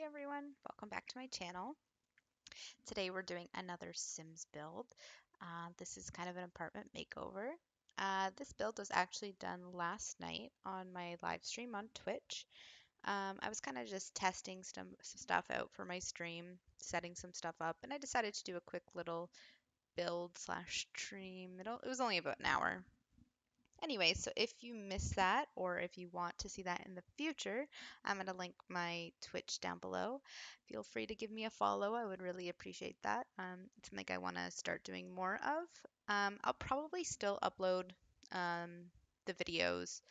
Hey everyone, welcome back to my channel. Today we're doing another Sims build. This is kind of an apartment makeover. This build was actually done last night on my live stream on Twitch. I was kind of just testing some stuff out for my stream, setting some stuff up, and I decided to do a quick little build slash stream. It was only about an hour. Anyway, so if you missed that or if you want to see that in the future, I'm going to link my Twitch down below. Feel free to give me a follow. I would really appreciate that. It's something I want to start doing more of. I'll probably still upload um, the videos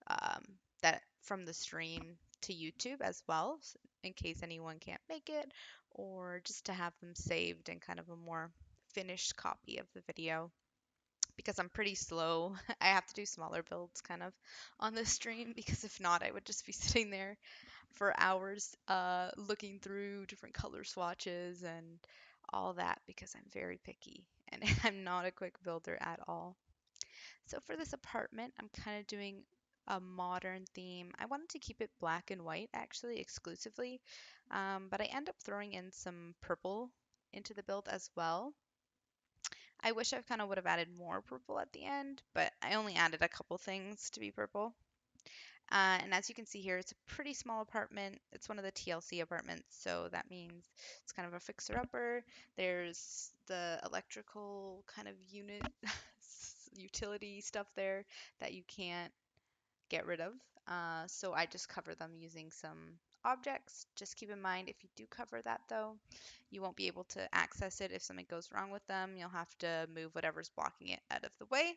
um, that from the stream to YouTube as well, in case anyone can't make it, or just to have them saved in kind of a more finished copy of the video because I'm pretty slow. I have to do smaller builds kind of on the stream because if not, I would just be sitting there for hours looking through different color swatches and all that because I'm very picky and I'm not a quick builder at all. So for this apartment, I'm kind of doing a modern theme. I wanted to keep it black and white actually exclusively, but I end up throwing in some purple into the build as well. I wish I kind of would have added more purple at the end, but I only added a couple things to be purple. And as you can see here, it's a pretty small apartment. It's one of the TLC apartments, so that means it's kind of a fixer-upper. There's the electrical kind of unit utility stuff there that you can't get rid of. So I just cover them using some objects. Just keep in mind if you do cover that though, you won't be able to access it if something goes wrong with them. You'll have to move whatever's blocking it out of the way.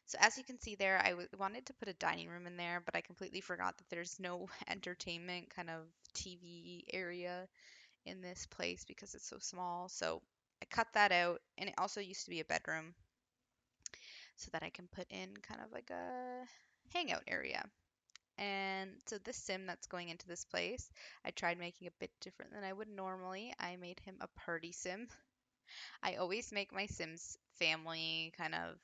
So as you can see there, I wanted to put a dining room in there, but I completely forgot that there's no entertainment kind of TV area in this place because it's so small. So I cut that out, and it also used to be a bedroom so that I can put in kind of like a hangout area. And so this sim that's going into this place, I tried making a bit different than I would normally. I made him a party sim. I always make my sims family, kind of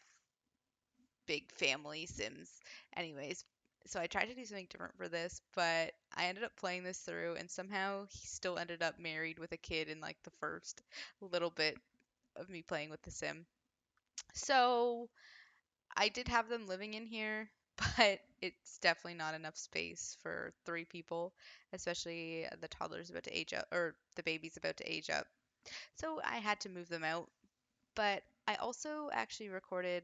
big family sims. Anyways, so I tried to do something different for this, but I ended up playing this through and somehow he still ended up married with a kid in like the first little bit of me playing with the sim. So I did have them living in here, but it's definitely not enough space for three people, especially the toddler's about to age up, or the baby's about to age up. So I had to move them out. But I also actually recorded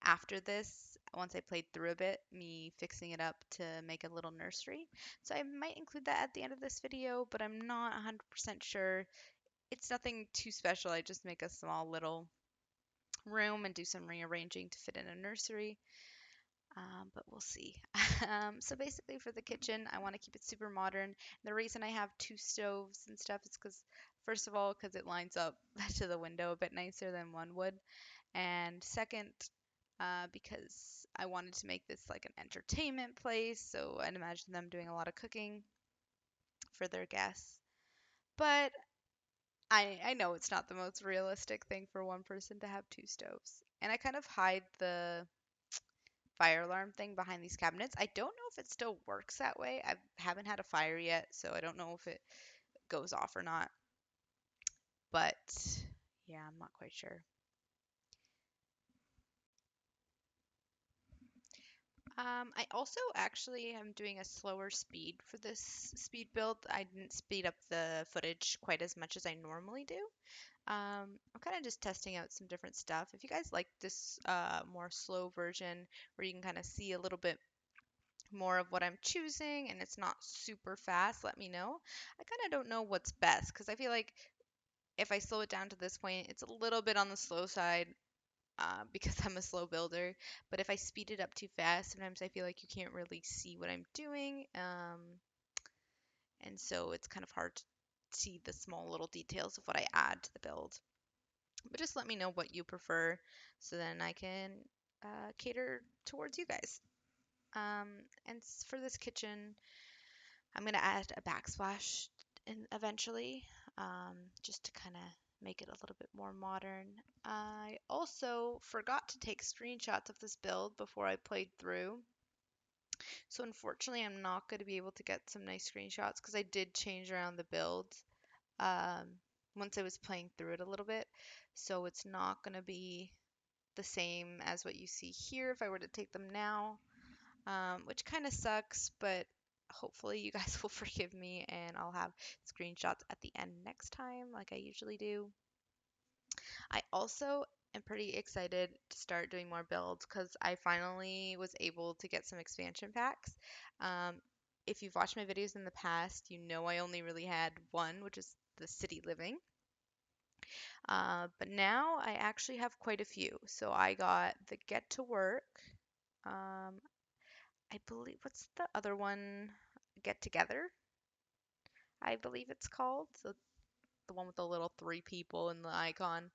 after this, once I played through a bit, me fixing it up to make a little nursery. So I might include that at the end of this video, but I'm not 100% sure. It's nothing too special. I just make a small little room and do some rearranging to fit in a nursery. But we'll see. So basically for the kitchen, I want to keep it super modern. The reason I have two stoves and stuff is because, first of all, because it lines up to the window a bit nicer than one would. And second, because I wanted to make this like an entertainment place. So I'd imagine them doing a lot of cooking for their guests. But I know it's not the most realistic thing for one person to have two stoves. And I kind of hide the fire alarm thing behind these cabinets. I don't know if it still works that way. I haven't had a fire yet, so I don't know if it goes off or not. But yeah, I'm not quite sure. I also actually am doing a slower speed for this speed build. I didn't speed up the footage quite as much as I normally do. I'm kind of just testing out some different stuff. If you guys like this more slow version where you can kind of see a little bit more of what I'm choosing and it's not super fast, let me know. I kind of don't know what's best because I feel like if I slow it down to this point, it's a little bit on the slow side because I'm a slow builder. But if I speed it up too fast, sometimes I feel like you can't really see what I'm doing. And so it's kind of hard to see the small little details of what I add to the build. But just let me know what you prefer so then I can cater towards you guys. Um, and for this kitchen, I'm going to add a backsplash eventually, just to kind of make it a little bit more modern. I also forgot to take screenshots of this build before I played through. So unfortunately, I'm not going to be able to get some nice screenshots because I did change around the build um, once I was playing through it a little bit. So it's not going to be the same as what you see here if I were to take them now, which kind of sucks, but hopefully you guys will forgive me and I'll have screenshots at the end next time like I usually do. I also am pretty excited to start doing more builds because I finally was able to get some expansion packs. Um, if you've watched my videos in the past, you know I only really had one, which is the city living. But now I actually have quite a few. So I got the get to work. Um, I believe, what's the other one? Get together, I believe it's called. So the one with the little three people in the icon.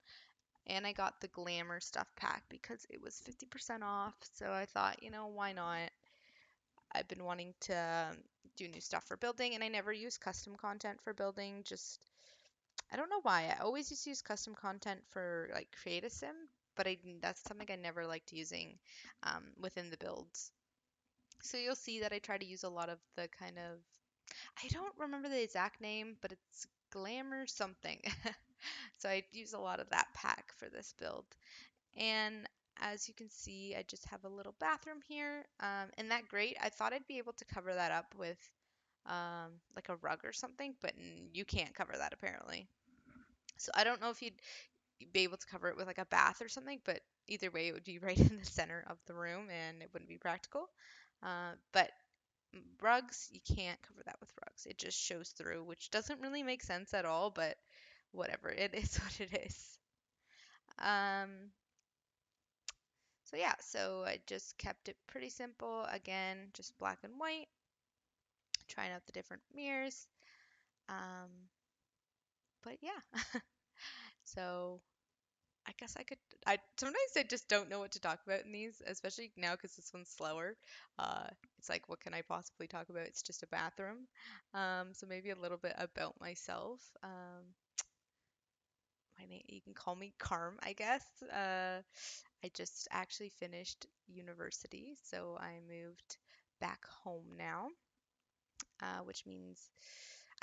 And I got the glamour stuff pack because it was 50% off. So I thought, why not? I've been wanting to do new stuff for building, and I never use custom content for building. Just, I don't know why. I always used to use custom content for like create a sim, but that's something I never liked using within the builds. So you'll see that I try to use a lot of the kind of, I don't remember the exact name, but it's glamour something. So I use a lot of that pack for this build. And as you can see, I just have a little bathroom here. And that grate, I thought I'd be able to cover that up with like a rug or something, but you can't cover that apparently. So I don't know if you'd be able to cover it with like a bath or something, but either way, it would be right in the center of the room and it wouldn't be practical. But rugs, you can't cover that with rugs. It just shows through, which doesn't really make sense at all, but whatever. It is what it is. Um, So yeah, so I just kept it pretty simple. Again, just black and white, trying out the different mirrors. Um, but yeah, so I guess I sometimes I just don't know what to talk about in these, especially now because this one's slower. It's like, what can I possibly talk about? It's just a bathroom. So maybe a little bit about myself. My name, you can call me Carm, I guess. I just actually finished university, so I moved back home now, which means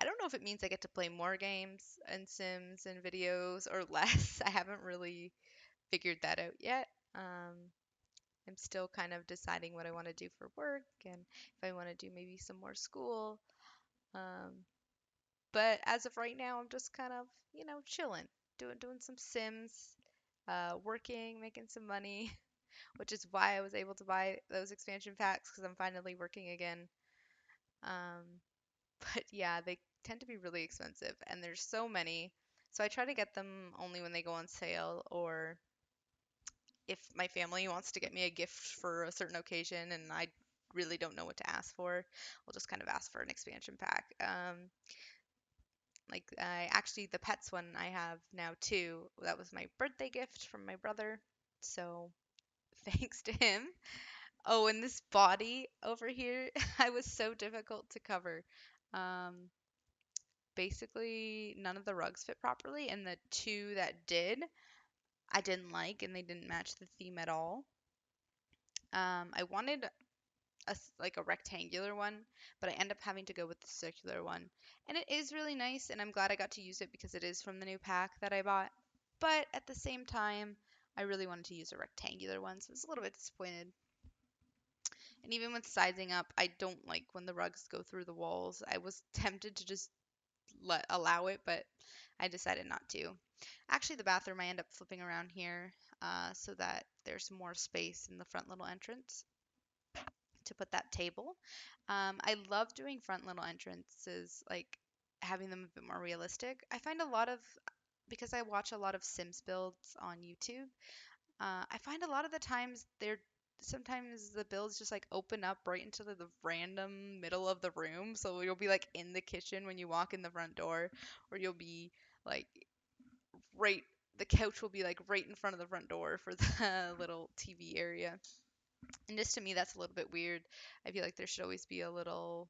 I don't know if it means I get to play more games and Sims and videos or less. I haven't really figured that out yet. I'm still kind of deciding what I want to do for work and if I want to do maybe some more school. Um, but as of right now, I'm just kind of, chilling, doing some Sims, working, making some money, which is why I was able to buy those expansion packs because I'm finally working again. Um, but yeah, they tend to be really expensive and there's so many. So I try to get them only when they go on sale or if my family wants to get me a gift for a certain occasion and I really don't know what to ask for, I'll just kind of ask for an expansion pack. Like I actually the pets one I have now too. That was my birthday gift from my brother. So thanks to him. Oh, and this body over here, I was so difficult to cover. Um, Basically, none of the rugs fit properly, and the two that did, I didn't like, and they didn't match the theme at all. I wanted like a rectangular one, but I end up having to go with the circular one. And it is really nice, and I'm glad I got to use it because it is from the new pack that I bought. But at the same time, I really wanted to use a rectangular one, so I was a little bit disappointed. And even with sizing up, I don't like when the rugs go through the walls. I was tempted to just allow it, but I decided not to. Actually, the bathroom I end up flipping around here so that there's more space in the front little entrance to put that table. I love doing front little entrances, like having them a bit more realistic. I find a lot of, because I watch a lot of Sims builds on YouTube, I find a lot of the times sometimes the builds just like open up right into the random middle of the room. So you'll be like in the kitchen when you walk in the front door, or you'll be like right, the couch will be like right in front of the front door for the little TV area. And just to me, that's a little bit weird. I feel like there should always be a little,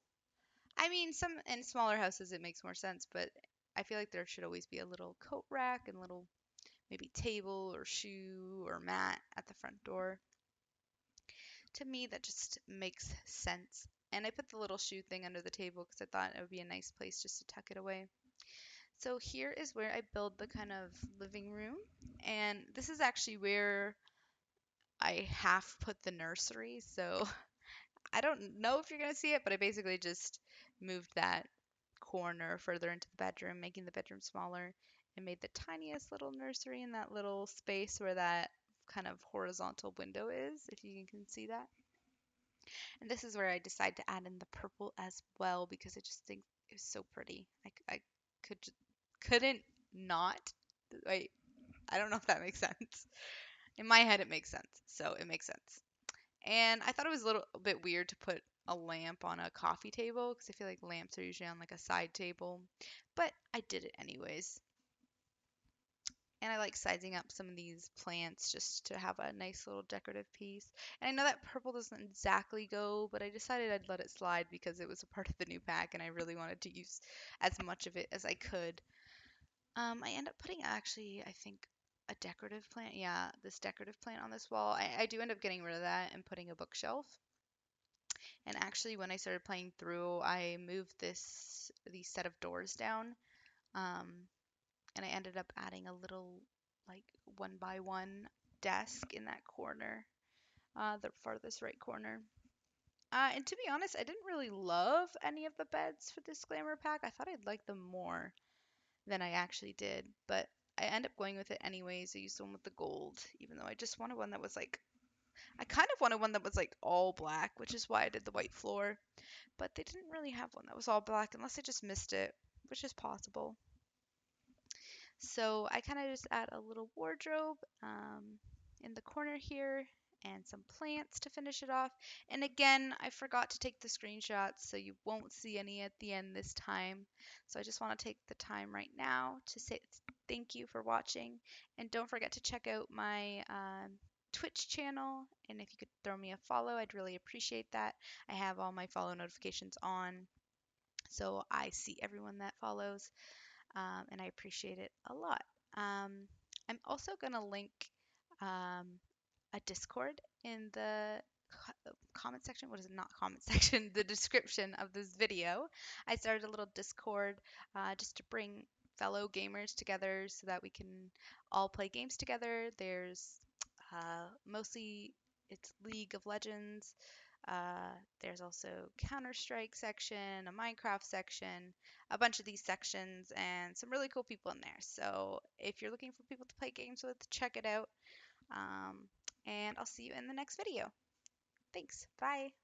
I mean, some in smaller houses it makes more sense, but I feel like there should always be a little coat rack and little maybe table or shoe or mat at the front door. To me, that just makes sense. And I put the little shoe thing under the table because I thought it would be a nice place just to tuck it away. So here is where I build the kind of living room. And this is actually where I half put the nursery. So I don't know if you're going to see it, but I basically just moved that corner further into the bedroom, making the bedroom smaller, and made the tiniest little nursery in that little space where that kind of horizontal window is, if you can see that. And this is where I decide to add in the purple as well because I just think it was so pretty. I could couldn't not. Wait, I don't know if that makes sense. In my head, it makes sense, so it makes sense. And I thought it was a little bit weird to put a lamp on a coffee table because I feel like lamps are usually on like a side table, but I did it anyways. And I like sizing up some of these plants just to have a nice little decorative piece. And I know that purple doesn't exactly go, but I decided I'd let it slide because it was a part of the new pack and I really wanted to use as much of it as I could. I end up putting actually, I think, a decorative plant. Yeah, this decorative plant on this wall. I do end up getting rid of that and putting a bookshelf. And actually, when I started playing through, I moved these set of doors down. Um, and I ended up adding a little like one by one desk in that corner, the farthest right corner. And to be honest, I didn't really love any of the beds for this glamour pack. I thought I'd like them more than I actually did, but I end up going with it anyways. I used the one with the gold, even though I just wanted one that was like, I kind of wanted one that was like all black, which is why I did the white floor, but they didn't really have one that was all black unless I just missed it, which is possible. So I kind of just add a little wardrobe in the corner here and some plants to finish it off. And again, I forgot to take the screenshots, so you won't see any at the end this time. So I just want to take the time right now to say thank you for watching. And don't forget to check out my Twitch channel. And if you could throw me a follow, I'd really appreciate that. I have all my follow notifications on, so I see everyone that follows, and I appreciate it a lot. I'm also going to link um, a Discord in the comment section. What is it? Not comment section, the description of this video. I started a little Discord just to bring fellow gamers together so that we can all play games together. There's mostly it's League of Legends. There's also Counter-Strike section, a Minecraft section, a bunch of these sections, and some really cool people in there. So if you're looking for people to play games with, check it out. Um, and I'll see you in the next video. Thanks. Bye.